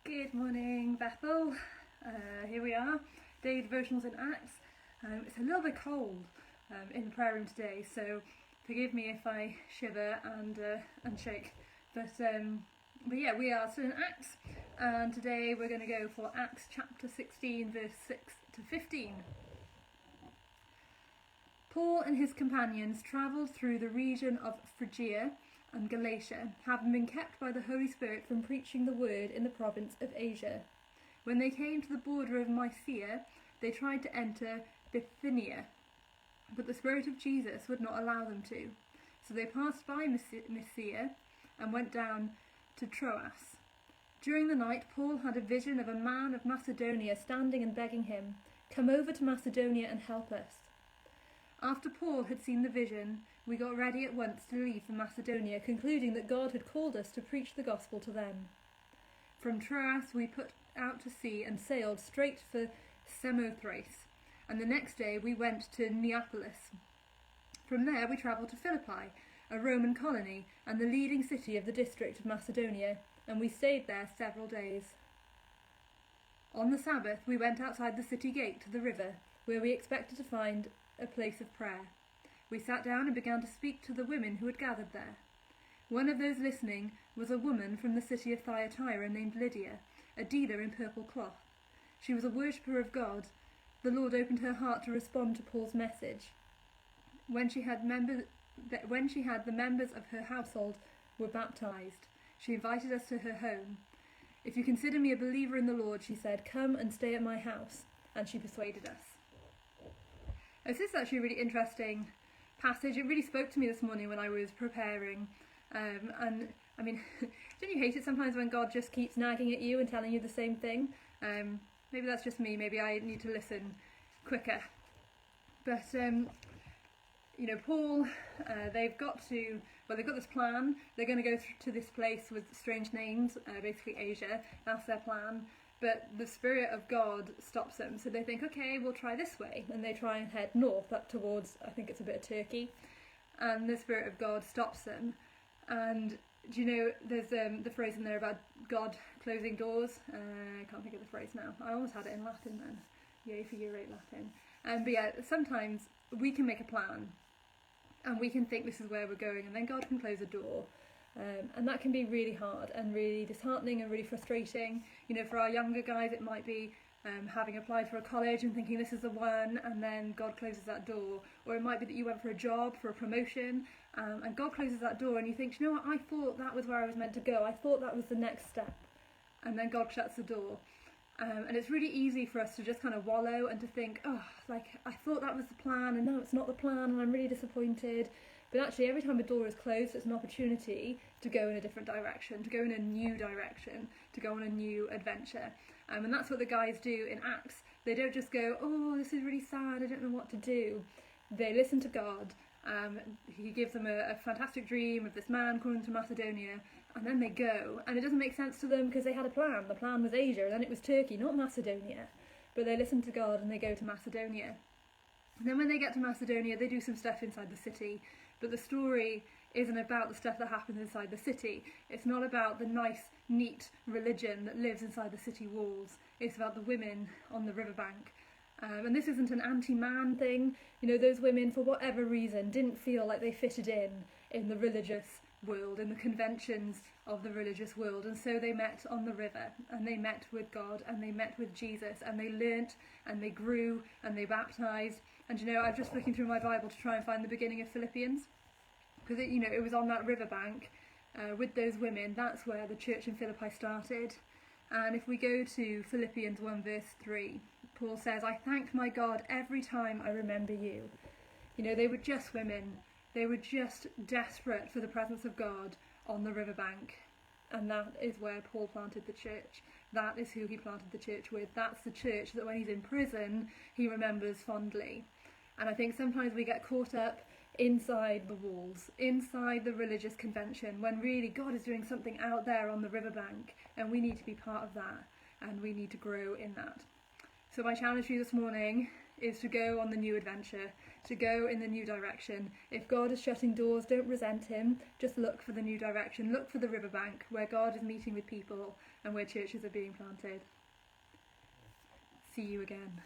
Good morning, Bethel. Here we are, daily devotionals in Acts. It's a little bit cold in the prayer room today, so forgive me if I shiver and shake. But yeah, we are still in Acts, and today we're going to go for Acts chapter 16, verse 6 to 15. Paul and his companions travelled through the region of Phrygia and Galatia, having been kept by the Holy Spirit from preaching the word in the province of Asia. When they came to the border of Mysia, they tried to enter Bithynia, but the Spirit of Jesus would not allow them to. So they passed by Mysia and went down to Troas. During the night, Paul had a vision of a man of Macedonia standing and begging him, "Come over to Macedonia and help us." After Paul had seen the vision, we got ready at once to leave for Macedonia, concluding that God had called us to preach the gospel to them. From Troas we put out to sea and sailed straight for Samothrace, and the next day we went to Neapolis. From there we travelled to Philippi, a Roman colony and the leading city of the district of Macedonia, and we stayed there several days. On the Sabbath we went outside the city gate to the river, where we expected to find a place of prayer. We sat down and began to speak to the women who had gathered there. One of those listening was a woman from the city of Thyatira named Lydia, a dealer in purple cloth. She was a worshipper of God. The Lord opened her heart to respond to Paul's message. When she had the members of her household were baptized, she invited us to her home. "If you consider me a believer in the Lord," she said, "come and stay at my house." And she persuaded us. This is actually a really interesting passage. It really spoke to me this morning when I was preparing. And I mean, don't you hate it sometimes when God just keeps nagging at you and telling you the same thing? Maybe that's just me. Maybe I need to listen quicker. But Paul, they've got this plan. They're going to go to this place with strange names, basically Asia. That's their plan. But the Spirit of God stops them. So they think, okay, we'll try this way. And they try and head north up towards, I think it's a bit of Turkey. And the Spirit of God stops them. And do you know, there's the phrase in there about God closing doors. I can't think of the phrase now. I almost had it in Latin then. Yay for year 8 Latin. But yeah, sometimes we can make a plan. And we can think this is where we're going. And then God can close a door. And that can be really hard and really disheartening and really frustrating. For our younger guys, it might be having applied for a college and thinking this is the one, and then God closes that door. Or it might be that you went for a job, for a promotion, and God closes that door and you think, you know what, I thought that was where I was meant to go. I thought that was the next step. And then God shuts the door. And it's really easy for us to just kind of wallow and to think, I thought that was the plan and now it's not the plan and I'm really disappointed. But actually, every time a door is closed, it's an opportunity to go in a different direction, to go in a new direction, to go on a new adventure. And that's what the guys do in Acts. They don't just go, oh, this is really sad, I don't know what to do. They listen to God. He gives them a fantastic dream of this man coming to Macedonia, and then they go. And it doesn't make sense to them because they had a plan. The plan was Asia, and then it was Turkey, not Macedonia. But they listen to God and they go to Macedonia. And then when they get to Macedonia, they do some stuff inside the city. But the story isn't about the stuff that happens inside the city. It's not about the nice, neat religion that lives inside the city walls. It's about the women on the riverbank. And this isn't an anti-man thing. Those women, for whatever reason, didn't feel like they fitted in the religious world, in the conventions of the religious world. And so they met on the river, and they met with God, and they met with Jesus, and they learnt, and they grew, and they baptised. And I'm just looking through my Bible to try and find the beginning of Philippians, because it was on that riverbank with those women. That's where the church in Philippi started. And if we go to Philippians 1 verse 3, Paul says, "I thank my God every time I remember you." They were just women. They were just desperate for the presence of God on the riverbank. And that is where Paul planted the church. That is who he planted the church with. That's the church that when he's in prison, he remembers fondly. And I think sometimes we get caught up inside the walls, inside the religious convention, when really God is doing something out there on the riverbank, and we need to be part of that, and we need to grow in that. So my challenge for you this morning is to go on the new adventure, to go in the new direction. If God is shutting doors, don't resent him, just look for the new direction, look for the riverbank where God is meeting with people and where churches are being planted. See you again.